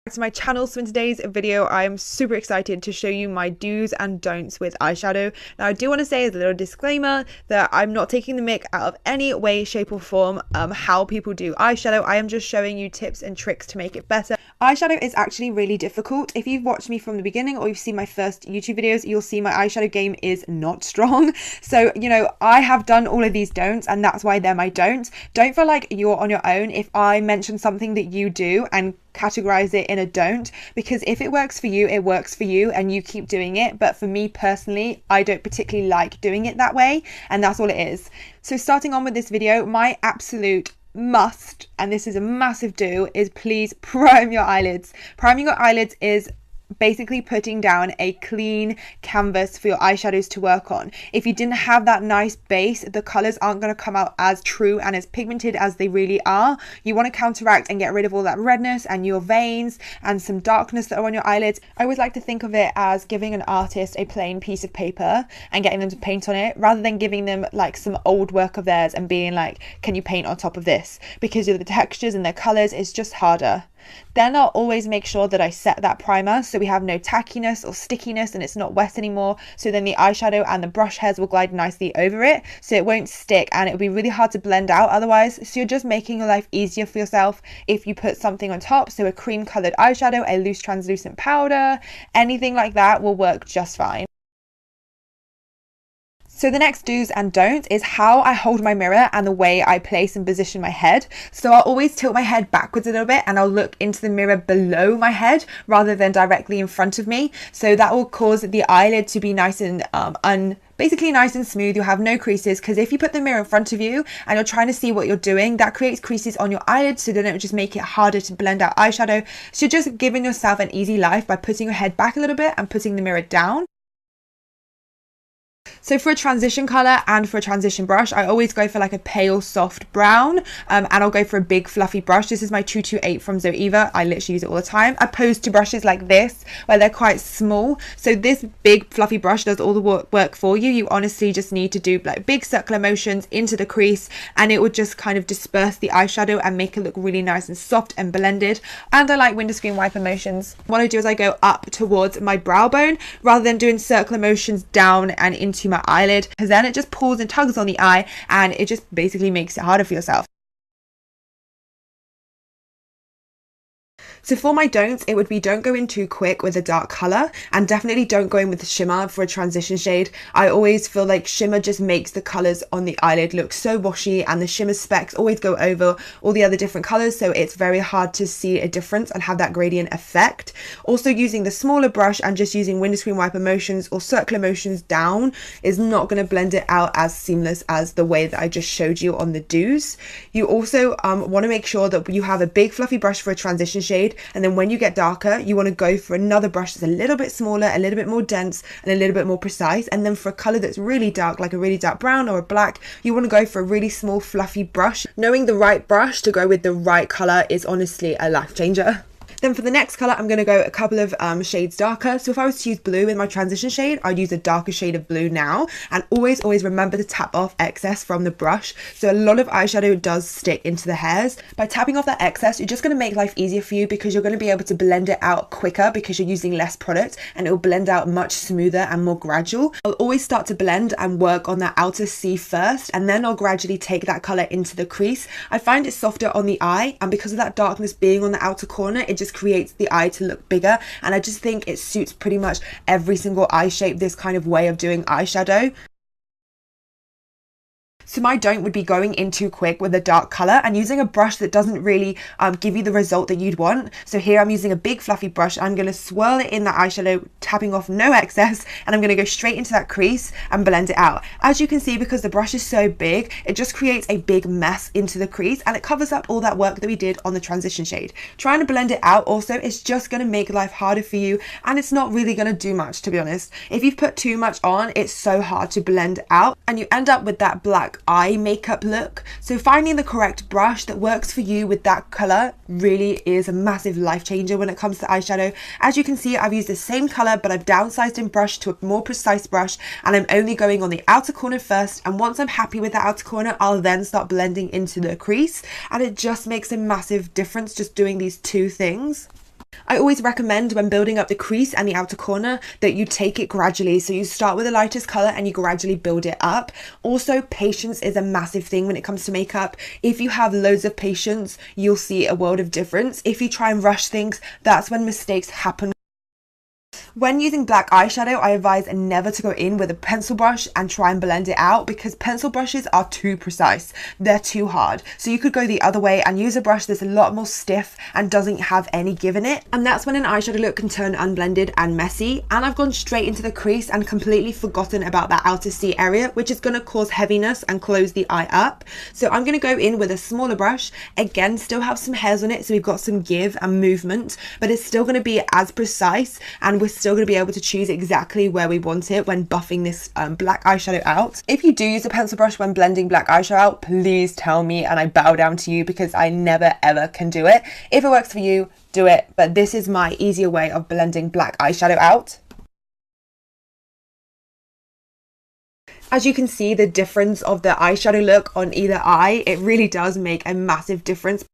To my channel. So in today's video I am super excited to show you my do's and don'ts with eyeshadow. Now I do want to say as a little disclaimer that I'm not taking the mick out of any way, shape or form how people do eyeshadow. I am just showing you tips and tricks to make it better. Eyeshadow is actually really difficult. If you've watched me from the beginning or you've seen my first YouTube videos, you'll see my eyeshadow game is not strong. So, you know, I have done all of these don'ts and that's why they're my don'ts. Don't feel like you're on your own if I mention something that you do and categorize it in a don't, because if it works for you, it works for you and you keep doing it. But for me personally, I don't particularly like doing it that way, and that's all it is. So starting on with this video, my absolute must, and this is a massive do, is please prime your eyelids. Priming your eyelids is basically putting down a clean canvas for your eyeshadows to work on. If you didn't have that nice base, the colors aren't going to come out as true and as pigmented as they really are. You want to counteract and get rid of all that redness and your veins and some darkness that are on your eyelids. I always like to think of it as giving an artist a plain piece of paper and getting them to paint on it, rather than giving them like some old work of theirs and being like, can you paint on top of this? Because of the textures and their colors, it's just harder. Then I'll always make sure that I set that primer so we have no tackiness or stickiness and it's not wet anymore, so then the eyeshadow and the brush hairs will glide nicely over it, so it won't stick and it'll be really hard to blend out otherwise. So you're just making your life easier for yourself if you put something on top. So a cream colored eyeshadow, a loose translucent powder, anything like that will work just fine. So the next do's and don'ts is how I hold my mirror and the way I place and position my head. So I'll always tilt my head backwards a little bit and I'll look into the mirror below my head rather than directly in front of me. So that will cause the eyelid to be nice and basically nice and smooth. You'll have no creases, because if you put the mirror in front of you and you're trying to see what you're doing, that creates creases on your eyelids, so then it will just make it harder to blend out eyeshadow. So you're just giving yourself an easy life by putting your head back a little bit and putting the mirror down. So for a transition color and for a transition brush, I always go for like a pale soft brown, and I'll go for a big fluffy brush. This is my 228 from Zoeva. I literally use it all the time, opposed to brushes like this where they're quite small. So this big fluffy brush does all the work for you. You honestly just need to do like big circular motions into the crease and it would just kind of disperse the eyeshadow and make it look really nice and soft and blended. And I like window screen wiper motions. What I do is I go up towards my brow bone rather than doing circular motions down and into my eyelid, because then it just pulls and tugs on the eye and it just basically makes it harder for yourself. So for my don'ts, it would be don't go in too quick with a dark color, and definitely don't go in with the shimmer for a transition shade. I always feel like shimmer just makes the colors on the eyelid look so washy, and the shimmer specks always go over all the other different colors, so it's very hard to see a difference and have that gradient effect. Also, using the smaller brush and just using window screen wiper motions or circular motions down is not going to blend it out as seamless as the way that I just showed you on the do's. You also want to make sure that you have a big fluffy brush for a transition shade, and then when you get darker, you want to go for another brush that's a little bit smaller, a little bit more dense and a little bit more precise. And then for a color that's really dark, like a really dark brown or a black, you want to go for a really small fluffy brush. Knowing the right brush to go with the right color is honestly a life changer. Then for the next color, I'm going to go a couple of shades darker. So if I was to use blue in my transition shade, I'd use a darker shade of blue now. And always remember to tap off excess from the brush. So a lot of eyeshadow does stick into the hairs. By tapping off that excess, you're just going to make life easier for you, because you're going to be able to blend it out quicker because you're using less product, and it will blend out much smoother and more gradual. I'll always start to blend and work on that outer C first, and then I'll gradually take that color into the crease. I find it softer on the eye, and because of that darkness being on the outer corner, it just creates the eye to look bigger, and I just think it suits pretty much every single eye shape, this kind of way of doing eyeshadow. So my don't would be going in too quick with a dark color and using a brush that doesn't really give you the result that you'd want. So here I'm using a big fluffy brush. I'm going to swirl it in that eyeshadow, tapping off no excess, and I'm going to go straight into that crease and blend it out. As you can see, because the brush is so big, it just creates a big mess into the crease and it covers up all that work that we did on the transition shade. Trying to blend it out also is just going to make life harder for you, and it's not really going to do much, to be honest. If you've put too much on, it's so hard to blend out and you end up with that black eye makeup look. So finding the correct brush that works for you with that color really is a massive life changer when it comes to eyeshadow. As you can see, I've used the same color, but I've downsized in brush to a more precise brush, and I'm only going on the outer corner first, and once I'm happy with the outer corner, I'll then start blending into the crease, and it just makes a massive difference just doing these two things. I always recommend when building up the crease and the outer corner that you take it gradually. So you start with the lightest color and you gradually build it up. Also, patience is a massive thing when it comes to makeup. If you have loads of patience, you'll see a world of difference. If you try and rush things, that's when mistakes happen. When using black eyeshadow, I advise never to go in with a pencil brush and try and blend it out, because pencil brushes are too precise. They're too hard. So you could go the other way and use a brush that's a lot more stiff and doesn't have any give in it. And that's when an eyeshadow look can turn unblended and messy. And I've gone straight into the crease and completely forgotten about that outer C area, which is going to cause heaviness and close the eye up. So I'm going to go in with a smaller brush. Again, still have some hairs on it, so we've got some give and movement, but it's still going to be as precise, and we're still going to be able to choose exactly where we want it when buffing this black eyeshadow out. If you do use a pencil brush when blending black eyeshadow out, please tell me and I bow down to you, because I never ever can do it. If it works for you, do it, but this is my easier way of blending black eyeshadow out. As you can see, the difference of the eyeshadow look on either eye, it really does make a massive difference.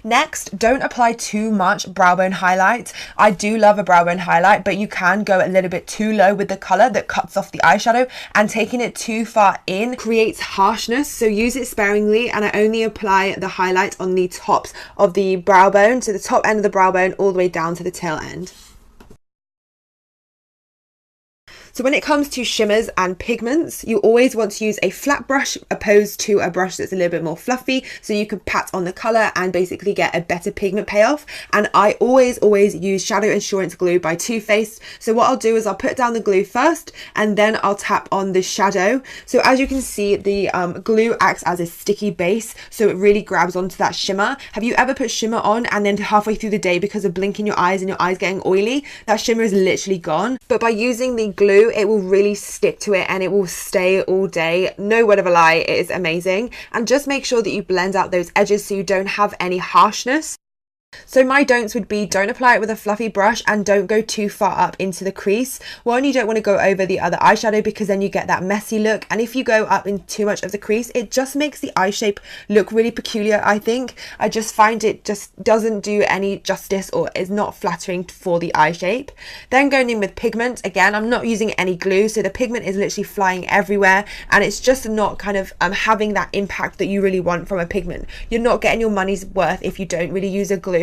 Next, don't apply too much brow bone highlight. I do love a brow bone highlight, but you can go a little bit too low with the color that cuts off the eyeshadow, and taking it too far in creates harshness. So use it sparingly, and I only apply the highlight on the tops of the brow bone, so the top end of the brow bone all the way down to the tail end. So when it comes to shimmers and pigments, you always want to use a flat brush opposed to a brush that's a little bit more fluffy, so you can pat on the color and basically get a better pigment payoff. And I always use Shadow Insurance Glue by Too Faced. So what I'll do is I'll put down the glue first, and then I'll tap on the shadow. So as you can see, the glue acts as a sticky base, so it really grabs onto that shimmer. Have you ever put shimmer on and then halfway through the day, because of blinking your eyes and your eyes getting oily, that shimmer is literally gone? But by using the glue, it will really stick to it and it will stay all day. No word of a lie, it is amazing. And just make sure that you blend out those edges so you don't have any harshness. So my don'ts would be, don't apply it with a fluffy brush and don't go too far up into the crease. One, you don't want to go over the other eyeshadow, because then you get that messy look, and if you go up in too much of the crease, it just makes the eye shape look really peculiar. I just find it just doesn't do any justice, or is not flattering for the eye shape. Then going in with pigment, again, I'm not using any glue, so the pigment is literally flying everywhere, and it's just not kind of having that impact that you really want from a pigment. You're not getting your money's worth if you don't really use a glue.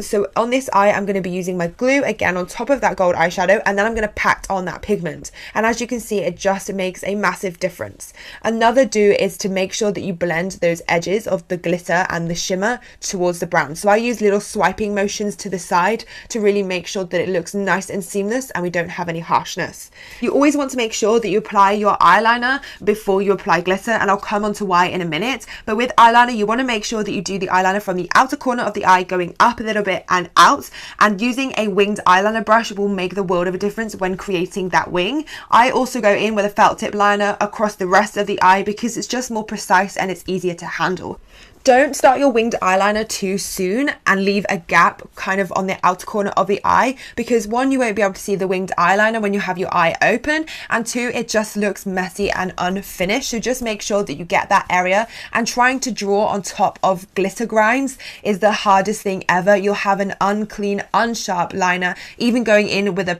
So on this eye, I'm going to be using my glue again on top of that gold eyeshadow, and then I'm going to pat on that pigment. And as you can see, it just makes a massive difference. Another do is to make sure that you blend those edges of the glitter and the shimmer towards the brown. So I use little swiping motions to the side to really make sure that it looks nice and seamless and we don't have any harshness. You always want to make sure that you apply your eyeliner before you apply glitter, and I'll come on to why in a minute. But with eyeliner, you want to make sure that you do the eyeliner from the outer corner of the eye going up a little bit and out, and using a winged eyeliner brush will make the world of a difference when creating that wing. I also go in with a felt tip liner across the rest of the eye, because it's just more precise and it's easier to handle. Don't start your winged eyeliner too soon and leave a gap kind of on the outer corner of the eye, because one, you won't be able to see the winged eyeliner when you have your eye open, and two, it just looks messy and unfinished. So just make sure that you get that area, and trying to draw on top of glitter grinds is the hardest thing ever. You'll have an unclean, unsharp liner. Even going in with a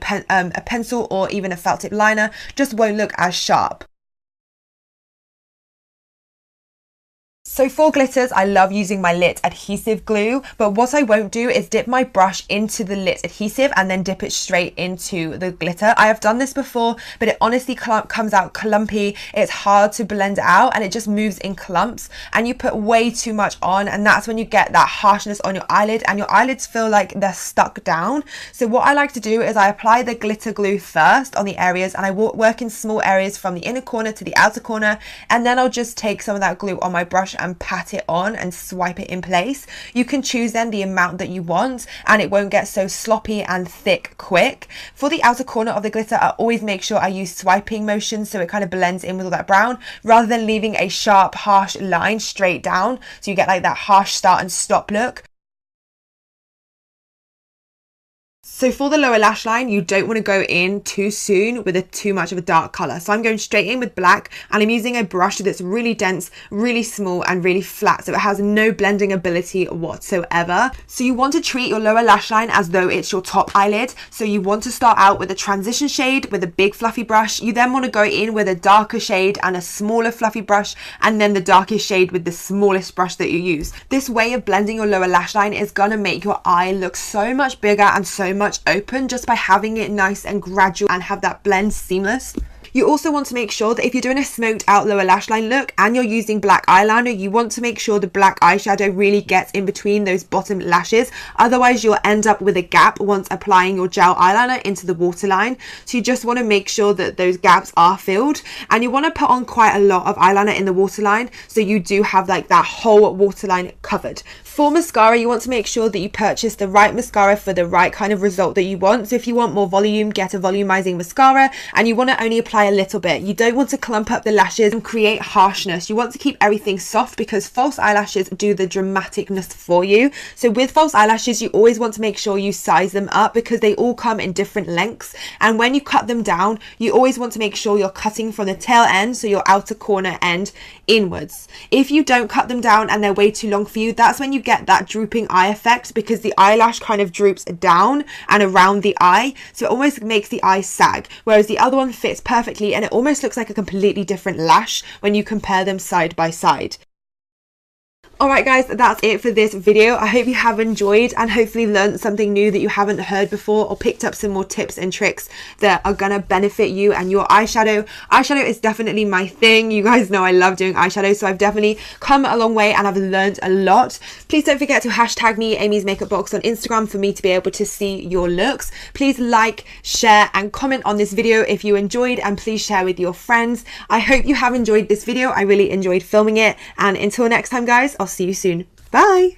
pencil or even a felt tip liner just won't look as sharp. So for glitters, I love using my lit adhesive glue, but what I won't do is dip my brush into the lit adhesive and then dip it straight into the glitter. I have done this before, but it honestly comes out clumpy. It's hard to blend out and it just moves in clumps, and you put way too much on, and that's when you get that harshness on your eyelid, and your eyelids feel like they're stuck down. So what I like to do is I apply the glitter glue first on the areas, and I work in small areas from the inner corner to the outer corner, and then I'll just take some of that glue on my brush and pat it on and swipe it in place. You can choose then the amount that you want, and it won't get so sloppy and thick quick. For the outer corner of the glitter, I always make sure I use swiping motions so it kind of blends in with all that brown, rather than leaving a sharp, harsh line straight down, so you get like that harsh start and stop look. So for the lower lash line, you don't want to go in too soon with too much of a dark color. So I'm going straight in with black, and I'm using a brush that's really dense, really small, and really flat. So it has no blending ability whatsoever. So you want to treat your lower lash line as though it's your top eyelid. So you want to start out with a transition shade with a big fluffy brush. You then want to go in with a darker shade and a smaller fluffy brush, and then the darkest shade with the smallest brush that you use. This way of blending your lower lash line is going to make your eye look so much bigger and so much open just by having it nice and gradual and have that blend seamless. You also want to make sure that if you're doing a smoked out lower lash line look and you're using black eyeliner, you want to make sure the black eyeshadow really gets in between those bottom lashes. Otherwise, you'll end up with a gap once applying your gel eyeliner into the waterline. So you just want to make sure that those gaps are filled, and you want to put on quite a lot of eyeliner in the waterline so you do have like that whole waterline covered. For mascara, you want to make sure that you purchase the right mascara for the right kind of result that you want. So if you want more volume, get a volumizing mascara, and you want to only apply a little bit. You don't want to clump up the lashes and create harshness. You want to keep everything soft because false eyelashes do the dramaticness for you. So with false eyelashes, you always want to make sure you size them up because they all come in different lengths. And when you cut them down, you always want to make sure you're cutting from the tail end, so your outer corner end inwards. If you don't cut them down and they're way too long for you, that's when you get that drooping eye effect because the eyelash kind of droops down and around the eye, so it almost makes the eye sag, whereas the other one fits perfectly and it almost looks like a completely different lash when you compare them side by side. Alright guys, that's it for this video. I hope you have enjoyed and hopefully learned something new that you haven't heard before, or picked up some more tips and tricks that are gonna benefit you and your eyeshadow. Eyeshadow is definitely my thing. You guys know I love doing eyeshadow, so I've definitely come a long way and I've learned a lot. Please don't forget to hashtag me, Amy's Makeup Box, on Instagram for me to be able to see your looks. Please like, share and comment on this video if you enjoyed, and please share with your friends. I hope you have enjoyed this video. I really enjoyed filming it, and until next time guys, I'll see you soon. Bye!